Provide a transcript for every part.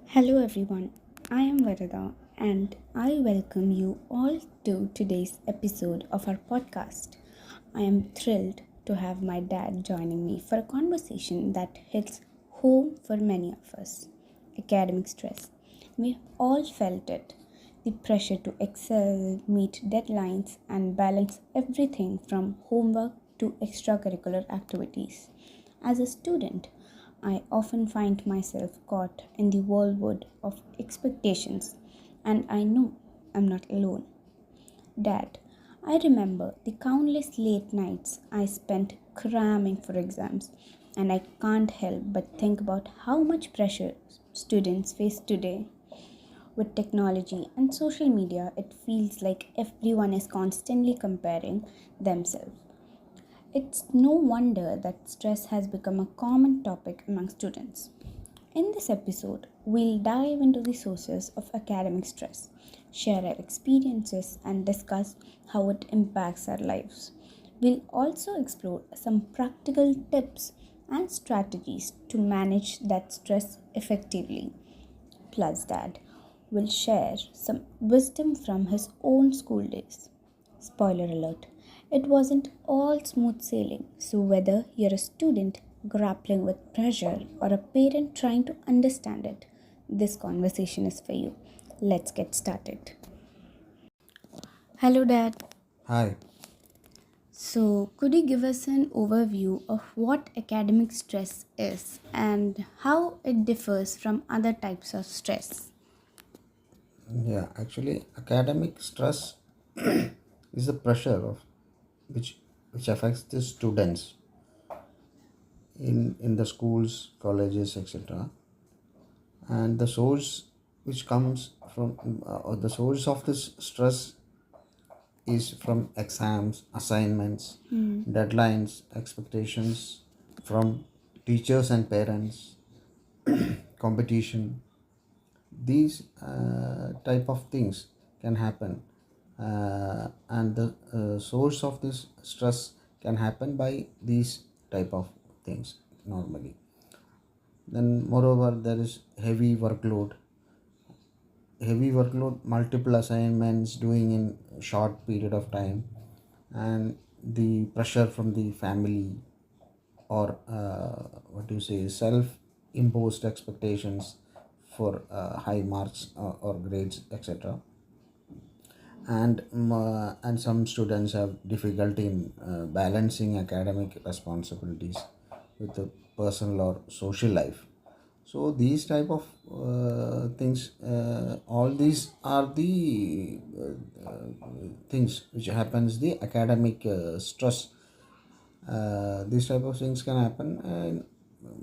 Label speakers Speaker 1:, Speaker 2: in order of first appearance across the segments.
Speaker 1: Hello everyone, I am Varada and I welcome you all to today's episode of our podcast. I am thrilled to have my dad joining me for a conversation that hits home for many of us: academic stress. We all felt it: the pressure to excel, meet deadlines, and balance everything from homework to extracurricular activities. As a student, I often find myself caught in the whirlwind of expectations, and I know I'm not alone. Dad, I remember the countless late nights I spent cramming for exams, and I can't help but think about how much pressure students face today. With technology and social media, it feels like everyone is constantly comparing themselves. It's no wonder that stress has become a common topic among students. In this episode, we'll dive into the sources of academic stress, share our experiences, and discuss how it impacts our lives. We'll also explore some practical tips and strategies to manage that stress effectively. Plus, Dad will share some wisdom from his own school days. Spoiler alert, it wasn't all smooth sailing, so whether you're a student grappling with pressure or a parent trying to understand it, this conversation is for you. Let's get started. Hello, Dad.
Speaker 2: Hi.
Speaker 1: So, could you give us an overview of what academic stress is and how it differs from other types of stress?
Speaker 2: Yeah, actually, academic stress is the pressure of which affects the students in the schools, colleges, etc. And the source which comes from or the source of this stress is from exams, assignments, deadlines, expectations from teachers and parents, competition. These type of things can happen, and the source of this stress can happen by these type of things normally. Then moreover, there is heavy workload, multiple assignments doing in short period of time, and the pressure from the family, or what do you say, self imposed expectations for high marks or grades, etc. And some students have difficulty in balancing academic responsibilities with the personal or social life. So these type of things, all these are the things which happens, the academic stress. These type of things can happen, and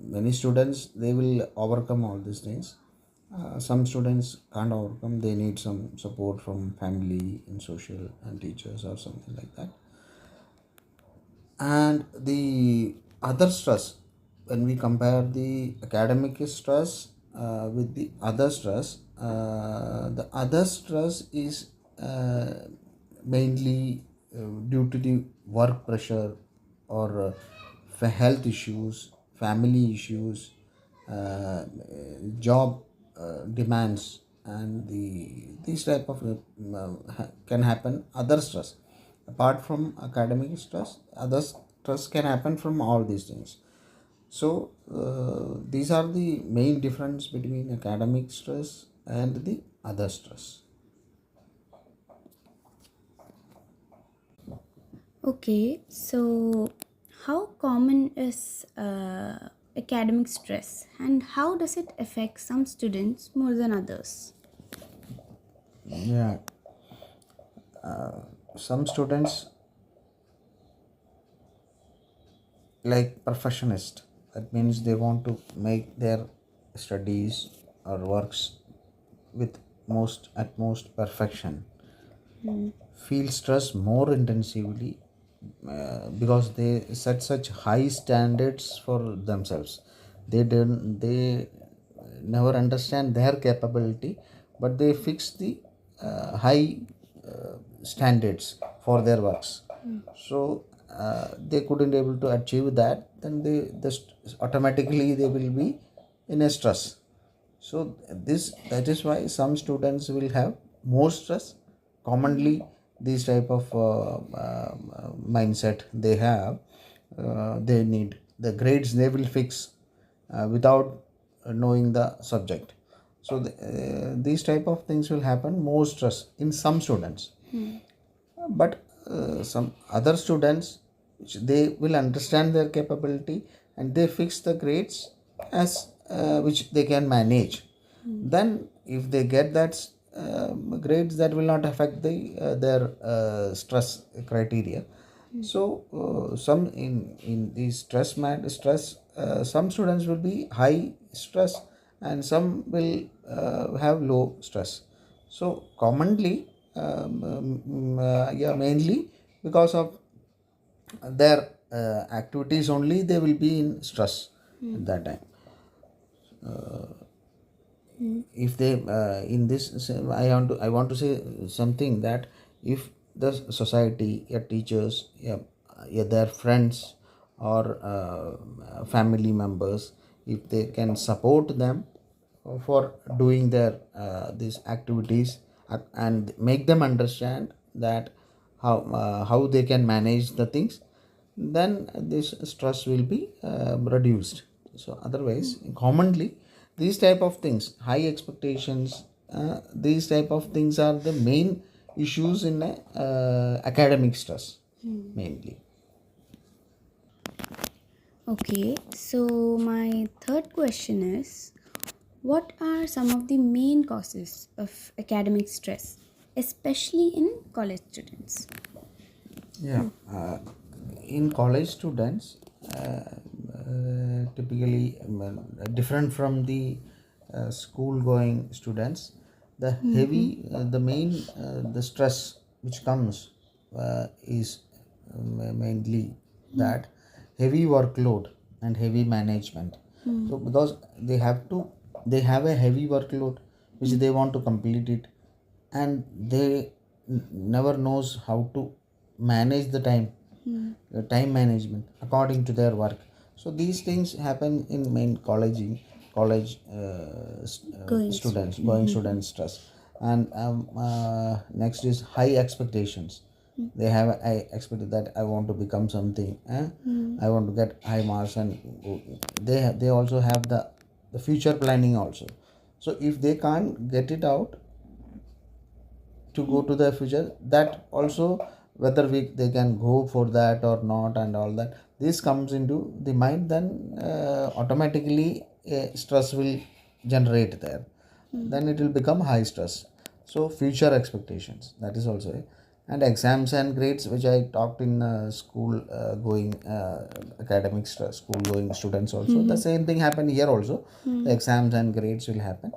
Speaker 2: many students, they will overcome all these things. Some students can't overcome, they need some support from family and social and teachers or something like that. And the other stress, when we compare the academic stress with the other stress is mainly due to the work pressure, or health issues, family issues, job demands, and these type of can happen. Other stress apart from academic stress, other stress can happen from all these things. So these are the main difference between academic stress and the other stress.
Speaker 1: Okay, so how common is academic stress and how does it affect some students more than others?
Speaker 2: Yeah, some students, like perfectionist, that means they want to make their studies or works with most utmost perfection, feel stress more intensively because they set such high standards for themselves. They never understand their capability, but they fix the high standards for their works. So they couldn't able to achieve that, then they just automatically they will be in a stress. So that is why some students will have more stress. Commonly, these type of mindset they have, they need the grades they will fix without knowing the subject. So these type of things will happen, more stress in some students. But some other students, which they will understand their capability and they fix the grades as which they can manage. Then if they get that grades, that will not affect their stress criteria. So some in these stress, some students will be high stress and some will have low stress. So commonly, mainly because of their activities only, they will be in stress at that time. If they in this, I want to say something, that if the society, your teachers, their friends or family members, if they can support them for doing their these activities, and make them understand that how they can manage the things, then this stress will be reduced. So otherwise, commonly these type of things, high expectations, these type of things are the main issues in academic stress, mainly.
Speaker 1: Okay, so my third question is, what are some of the main causes of academic stress, especially in college students?
Speaker 2: Yeah, in college students, typically different from the school going students, the main the stress which comes is mainly that heavy workload and heavy management. So because they have a heavy workload which they want to complete it, and they never knows how to manage the time management according to their work. So these things happen in main college
Speaker 1: Going
Speaker 2: students, going student stress. And next is high expectations. They have, I expected that I want to become something, I want to get high marks, and they also have the future planning also. So if they can't get it out to go to the future, that also, whether they can go for that or not, and all that, this comes into the mind, then automatically stress will generate there. Then it will become high stress. So future expectations, that is also and exams and grades, which I talked in school going academic stress, school going students also, the same thing happen here also. The exams and grades will happen.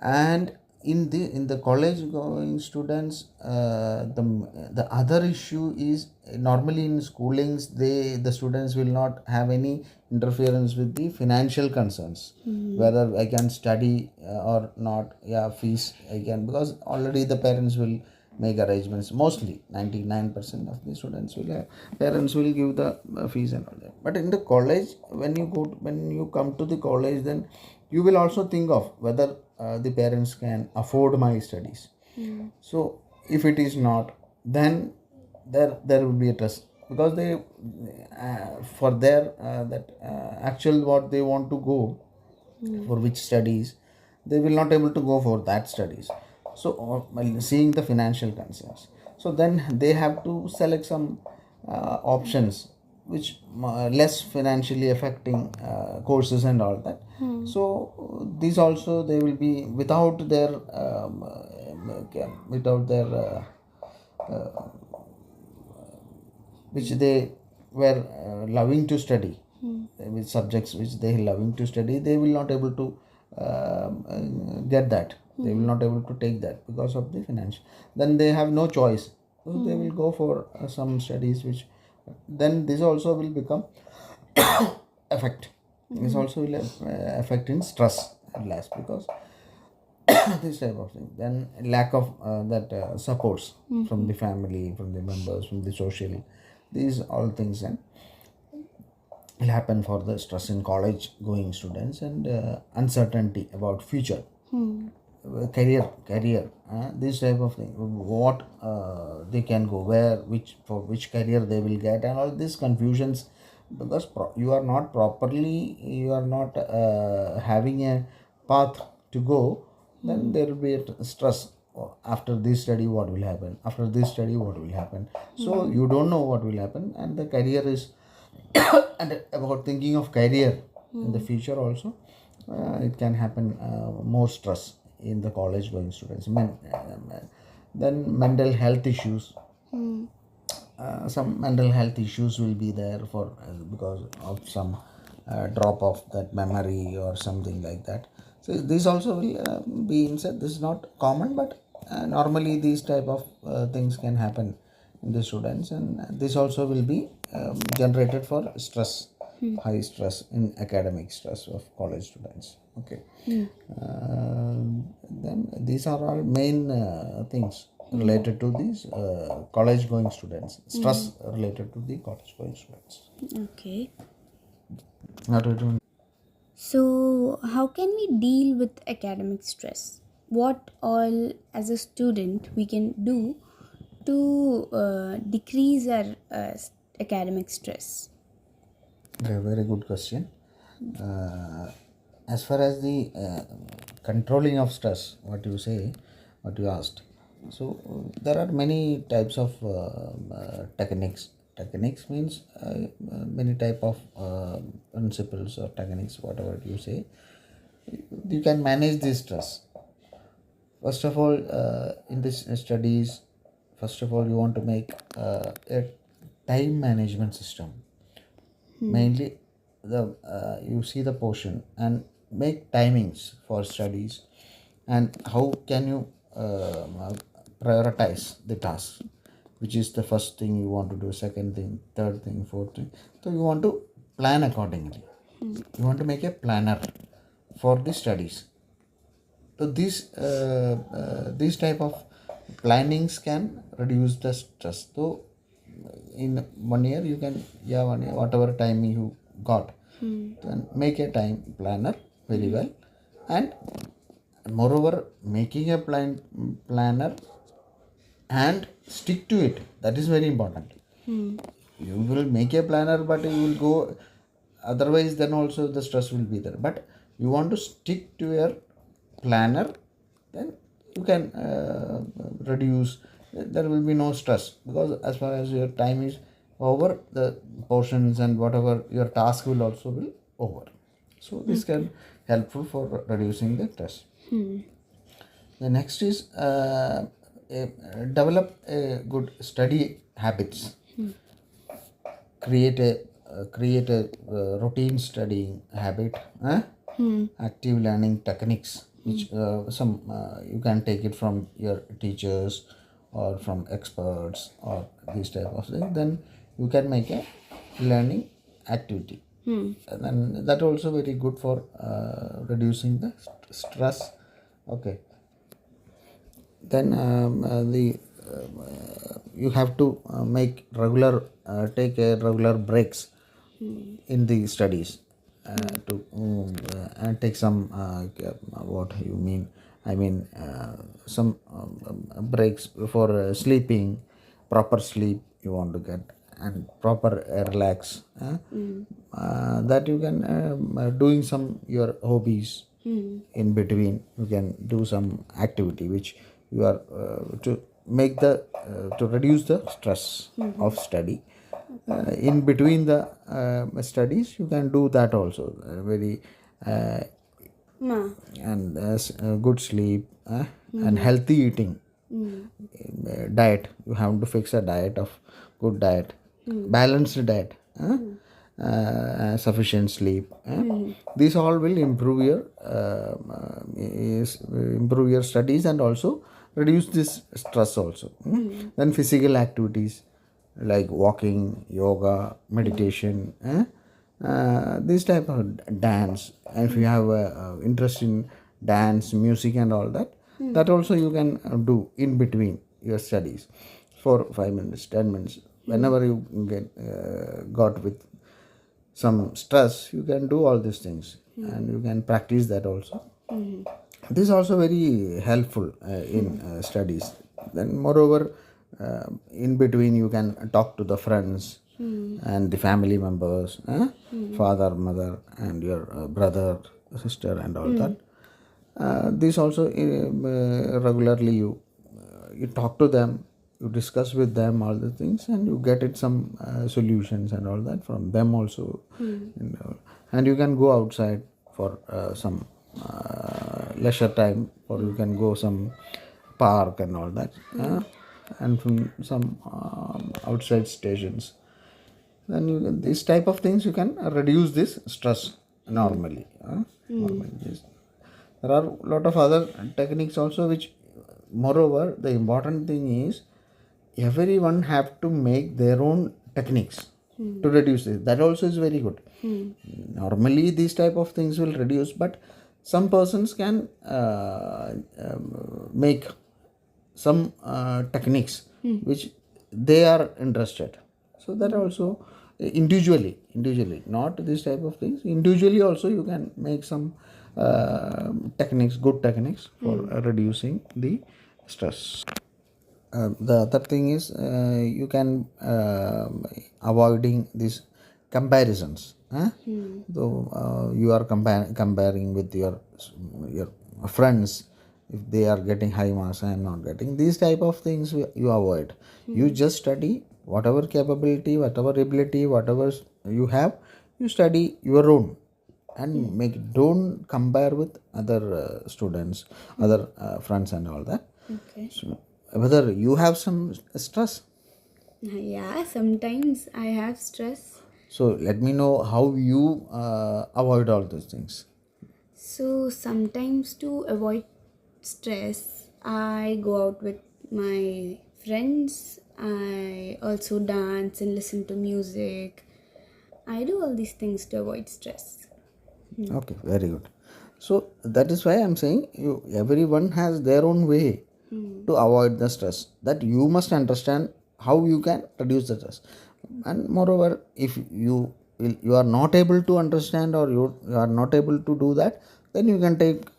Speaker 2: And in the college going students, the other issue is, normally in schoolings, the students will not have any interference with the financial concerns, whether I can study or not. Yeah, fees I can, because already the parents will make arrangements. Mostly 99% of the students will have, parents will give the fees and all that. But in the college, when you come to the college, then you will also think of whether the parents can afford my studies. So if it is not, then there will be a trust, because they for their that actual what they want to go, for which studies, they will not able to go for that studies. So while seeing the financial concerns, so then they have to select some options which less financially affecting courses and all that. So these also, they will be without their which they were loving to study, with subjects which they loving to study, they will not able to get that. They will not able to take that because of the financial. Then they have no choice, so they will go for some studies which, then this also will become affect. This also will affect in stress at last, because this type of thing. Then lack of that supports from the family, from the members, from the social, these all things. And will happen for the stress in college going students, and uncertainty about future, career, this type of thing, what they can go, where, which career they will get, and all these confusions, because you are not properly, you are not having a path to go, then there will be a stress. After this study what will happen, after this study what will happen, so you don't know what will happen, and the career is and about thinking of career in the future also, it can happen, more stress in the college going students. Then mental health issues, some mental health issues will be there for because of some drop of that memory or something like that. So this also will be inside. This is not common, but normally these type of things can happen in the students, and this also will be generated for stress, high stress in academic stress of college students. Okay. Then these are all main things related to these college going students, stress related to the college going students.
Speaker 1: Okay.
Speaker 2: What do you do?
Speaker 1: So, how can we deal with academic stress? What all, as a student, we can do to decrease our academic stress?
Speaker 2: A very good question. As far as the controlling of stress, what you say, what you asked. So there are many types of techniques. Techniques means many type of principles or techniques, whatever you say. You can manage this stress. First of all, in this studies, first of all, you want to make a time management system. Mainly, the you see the portion and make timings for studies, and how can you prioritize the task, which is the first thing you want to do, second thing, third thing, fourth thing. So you want to plan accordingly. You want to make a planner for the studies. So these type of plannings can reduce the stress. So in 1 year you can, 1 year, whatever time you got, then make a time planner very well, and moreover making a planner and stick to it, that is very important. You will make a planner, but you will go otherwise, then also the stress will be there, but you want to stick to your planner, then you can reduce, there will be no stress, because as far as your time is over, the portions and whatever your task will also be over. So this can helpful for reducing the stress. The next is develop a good study habits. Create a routine studying habit, active learning techniques, which some you can take it from your teachers or from experts or these type of things. Then you can make a learning activity, and then that also very good for reducing the stress. Okay. Then you have to take a regular breaks in the studies, to and take some what you mean, I mean some breaks for sleeping, proper sleep you want to get, and proper relax, that you can doing some your hobbies. In between you can do some activity which you are to make the to reduce the stress of study. In between the studies you can do that also, very and good sleep, and healthy eating, diet. You have to fix a diet of good diet, balanced diet, sufficient sleep. These all will improve your studies, and also reduce this stress also. Then physical activities like walking, yoga, meditation, this type of dance. And if you have interest in dance, music, and all that, that also you can do in between your studies for 5 minutes, 10 minutes, whenever you get got with some stress, you can do all these things, and you can practice that also. This is also very helpful in studies. Then moreover, in between you can talk to the friends and the family members, father, mother, and your brother, sister, and all that. This also regularly you talk to them, you discuss with them all the things, and you get it some solutions and all that from them also. And you can go outside for some leisure time, or you can go some park and all that, and from some outside stations. Then this type of things you can reduce this stress normally. Normally. Yes. There are a lot of other techniques also, which moreover the important thing is everyone have to make their own techniques to reduce this. That also is very good. Normally these type of things will reduce, but some persons can make some techniques which they are interested. So that also individually, not this type of things. Individually also you can make some techniques, good techniques for reducing the stress. The other thing is you can avoiding these comparisons. So you are comparing with your friends. If they are getting high marks, I am not getting. These type of things you avoid. You just study whatever capability, whatever ability, whatever you have. You study your own, and don't compare with other students, other friends, and all that.
Speaker 1: Okay.
Speaker 2: So, whether you have some stress.
Speaker 1: Yeah, sometimes I have stress.
Speaker 2: So let me know how you avoid all those things.
Speaker 1: So sometimes to avoid stress, I go out with my friends. I also dance and listen to music. I do all these things to avoid stress.
Speaker 2: Okay, very good. So that is why I'm saying everyone has their own way to avoid the stress. That you must understand how you can reduce the stress. And moreover, if you are not able to understand, or you are not able to do that, then you can take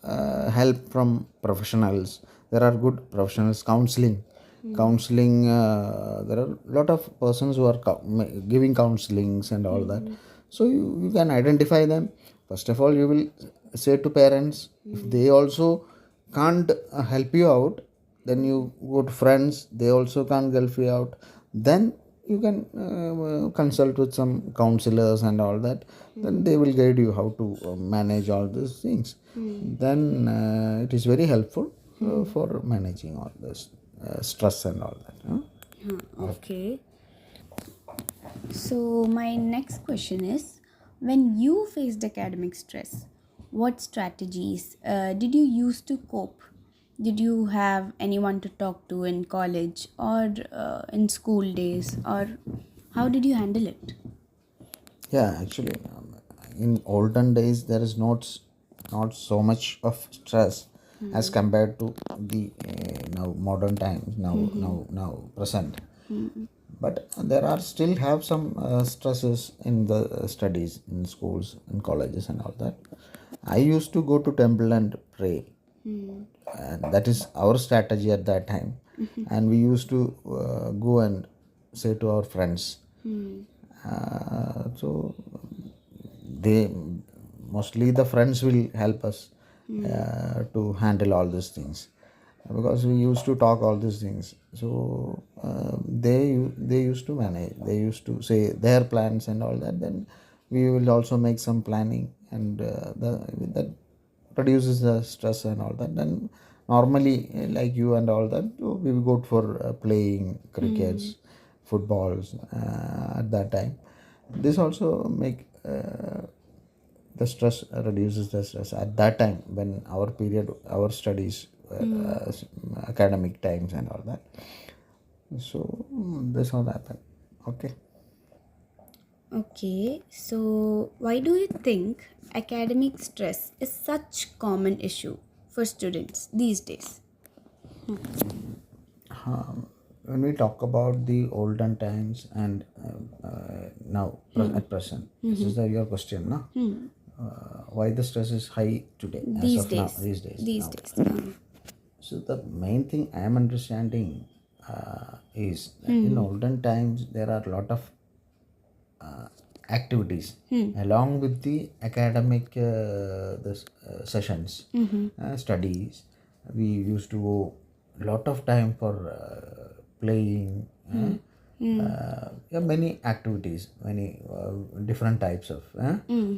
Speaker 2: help from professionals. There are good professionals, counseling. There are a lot of persons who are giving counselings and all that. So you can identify them. First of all, you will say to parents. If they also can't help you out, then you go to friends, they also can't help you out. Then you can consult with some counselors and all that. Then they will guide you how to manage all these things. Then it is very helpful for managing all this stress and all that.
Speaker 1: Okay. So, my next question is, when you faced academic stress, what strategies did you use to cope? Did you have anyone to talk to in college or in school days, or how did you handle it?
Speaker 2: Yeah, actually, in olden days there is not so much of stress as compared to the now modern times, now present. But there are still have some stresses in the studies in schools, in colleges, and all that. I used to go to temple and pray, and that is our strategy at that time. And we used to go and say to our friends. So they mostly the friends will help us to handle all these things, because we used to talk all these things. So they used to manage, they used to say their plans and all that. Then we will also make some planning, and that reduces the stress and all that. Then normally, like you and all that, we will go for playing crickets, footballs at that time. This also make the stress, reduces the stress at that time, when our studies academic times and all that. So this all happened. Okay.
Speaker 1: Okay, so why do you think academic stress is such common issue for students these days?
Speaker 2: when we talk about the olden times and now at present, this is your question, no? Why the stress is high today as
Speaker 1: These
Speaker 2: of now,
Speaker 1: days.
Speaker 2: these days?
Speaker 1: These
Speaker 2: Now.
Speaker 1: days.
Speaker 2: So the main thing I am understanding is that in olden times there are a lot of activities along with the academic sessions, studies. We used to go a lot of time for playing. Many activities, many different types of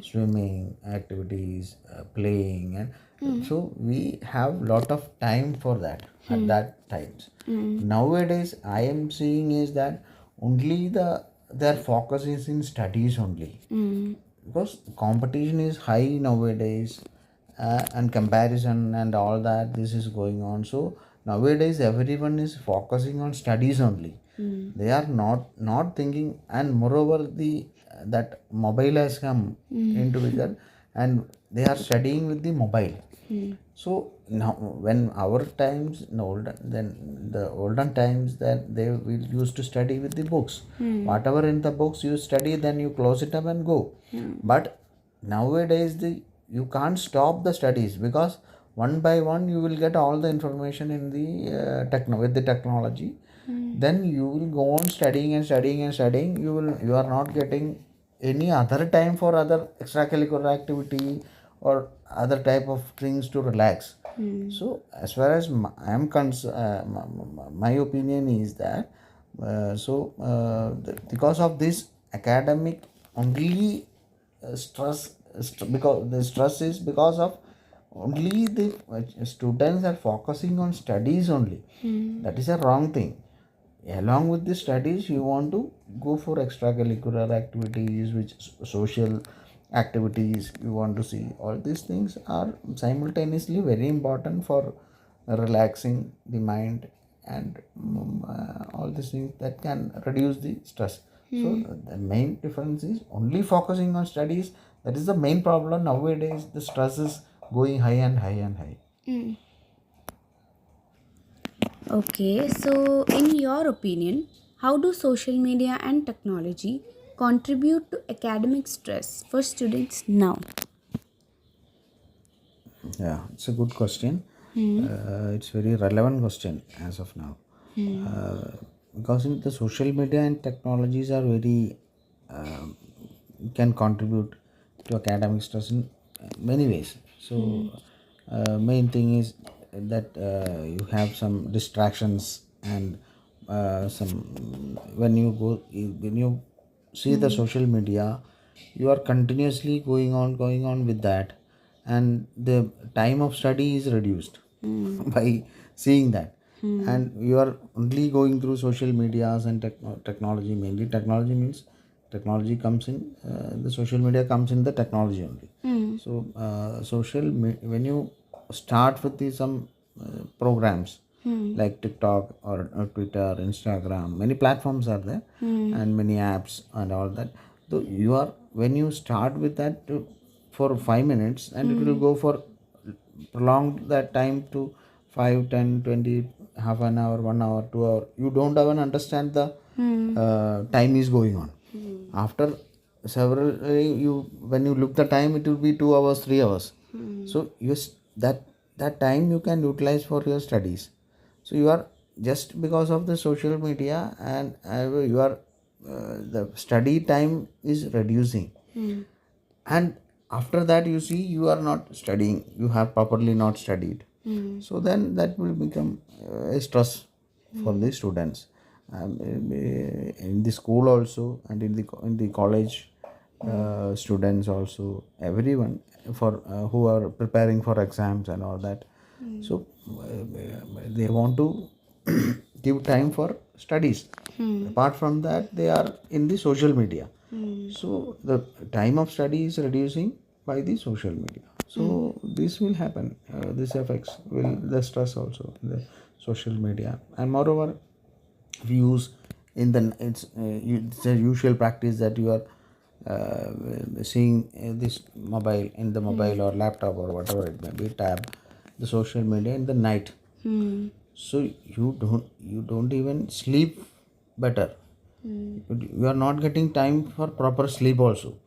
Speaker 2: swimming activities, playing, and so we have lot of time for that at that times. Nowadays, I am seeing is that only their focus is in studies only, because competition is high nowadays, and comparison and all that this is going on. So nowadays everyone is focusing on studies only. They are not thinking, and moreover the that mobile has come into picture, and they are studying with the mobile. So now when our times in the olden times, that they will used to study with the books. Whatever in the books you study, then you close it up and go. But nowadays you can't stop the studies, because one by one you will get all the information in the with the technology. Then you will go on studying and studying and studying. You are not getting any other time for other extracurricular activity or other type of things to relax. So as far as I am concerned, my opinion is that because of this academic only because the stress is because of only the students are focusing on studies only. That is a wrong thing. Along with the studies, you want to go for extracurricular activities, which social activities you want to see. All these things are simultaneously very important for relaxing the mind, and all these things that can reduce the stress. So the main difference is only focusing on studies. That is the main problem nowadays. The stress is going high and high and high.
Speaker 1: Okay, so in your opinion, how do social media and technology contribute to academic stress for students now?
Speaker 2: Yeah, it's a good question. It's very relevant question as of now. Because in the social media and technologies are very can contribute to academic stress in many ways. So main thing is that you have some distractions, and some when you see the social media, you are continuously going on with that, and the time of study is reduced by seeing that. And you are only going through social medias and technology. Mainly technology means technology comes in the social media comes in the technology only. So when you start with some programs like TikTok or Twitter, Instagram, many platforms are there, and many apps and all that. So you are when you start with that for 5 minutes, and it will go for prolong that time to 5, 10, 20, half an hour, 1 hour, 2 hour. You don't even understand the time is going on. After several you when you look the time, it will be 2 hours, 3 hours. So that time you can utilize for your studies. So you are just because of the social media, and you are the study time is reducing. And after that, you see, you are not studying, you have properly not studied. So then that will become a stress for the students, in the school also, and in the college students also, everyone for who are preparing for exams and all that. So they want to give time for studies. Apart from that, they are in the social media. So the time of study is reducing by the social media. So this will happen. This affects will the stress also in the social media. And moreover, we use in the it's a usual practice that you are seeing this mobile or laptop or whatever it may be, tab the social media in the night. So you don't even sleep better. You are not getting time for proper sleep also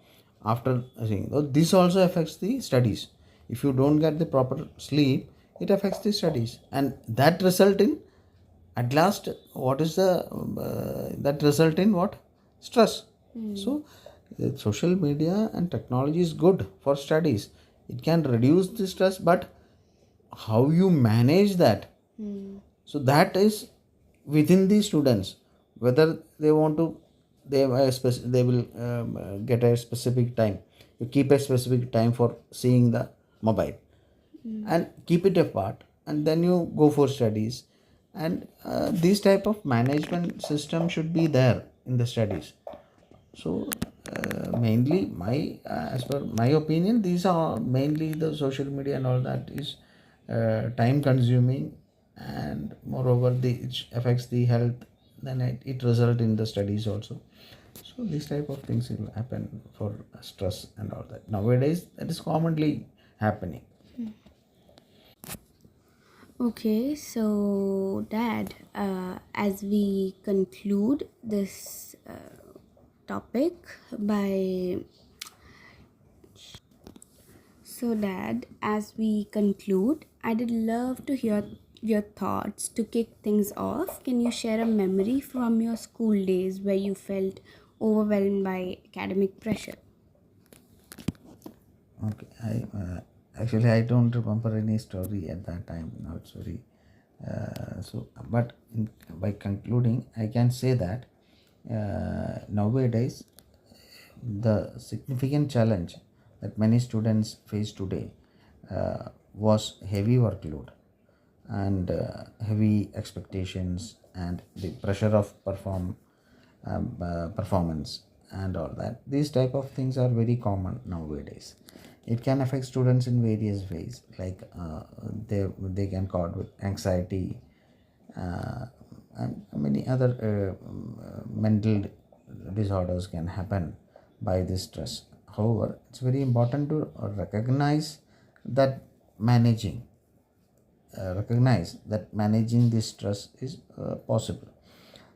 Speaker 2: after saying. So this also affects the studies. If you don't get the proper sleep, it affects the studies, and that result in, at last, what is the that result in what? Stress. So social media and technology is good for studies. It can reduce the stress, but how you manage that, so that is within the students, whether they want to, they will get a specific time. You keep a specific time for seeing the mobile and keep it apart, and then you go for studies. And this type of management system should be there in the studies. So mainly as per my opinion, these are mainly the social media and all that is time consuming, and moreover it affects the health. Then it result in the studies also. So this type of things will happen for stress and all that. Nowadays that is commonly happening.
Speaker 1: Okay, so Dad, as we conclude this topic by So, Dad, as we conclude, I'd love to hear your thoughts to kick things off. Can you share a memory from your school days where you felt overwhelmed by academic pressure?
Speaker 2: Okay, actually I don't remember any story at that time. Now it's very but by concluding, I can say that nowadays the significant challenge that many students face today was heavy workload and heavy expectations and the pressure of performance and all that. These type of things are very common nowadays. It can affect students in various ways, like they can cause with anxiety and many other mental disorders can happen by this stress. However, it's very important to recognize that managing recognize that managing this stress is possible.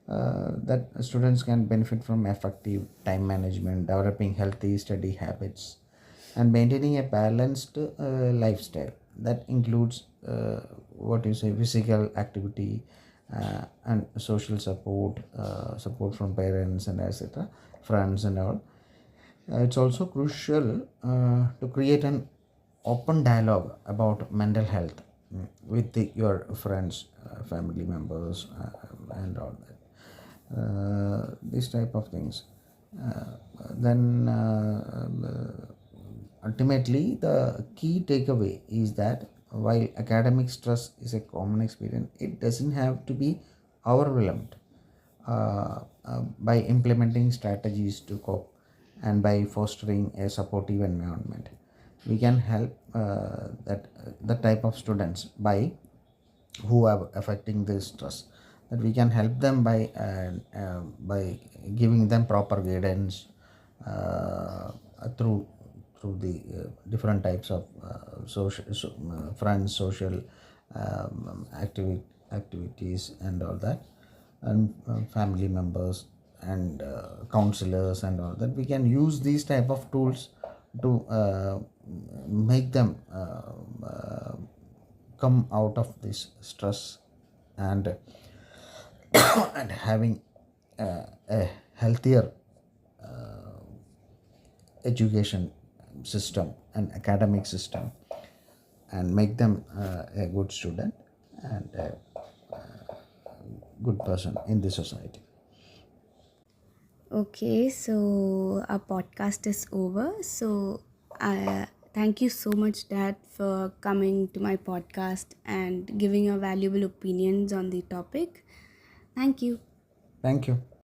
Speaker 2: That students can benefit from effective time management, developing healthy study habits, and maintaining a balanced lifestyle that includes what you say physical activity and social support, support from parents and etc., friends and all. It's also crucial to create an open dialogue about mental health with your friends, family members, and all that. These type of things. Then ultimately, the key takeaway is that while academic stress is a common experience, it doesn't have to be overwhelmed. By implementing strategies to cope and by fostering a supportive environment, we can help the type of students who are affecting this stress, that we can help them by giving them proper guidance through the different types of friends, social activities and all that, and family members and counselors and all that. We can use these type of tools to make them come out of this stress and and having a healthier education system and academic system, and make them a good student and a good person in the society.
Speaker 1: Okay, so our podcast is over. So, thank you so much, Dad, for coming to my podcast and giving your valuable opinions on the topic. Thank you.
Speaker 2: Thank you.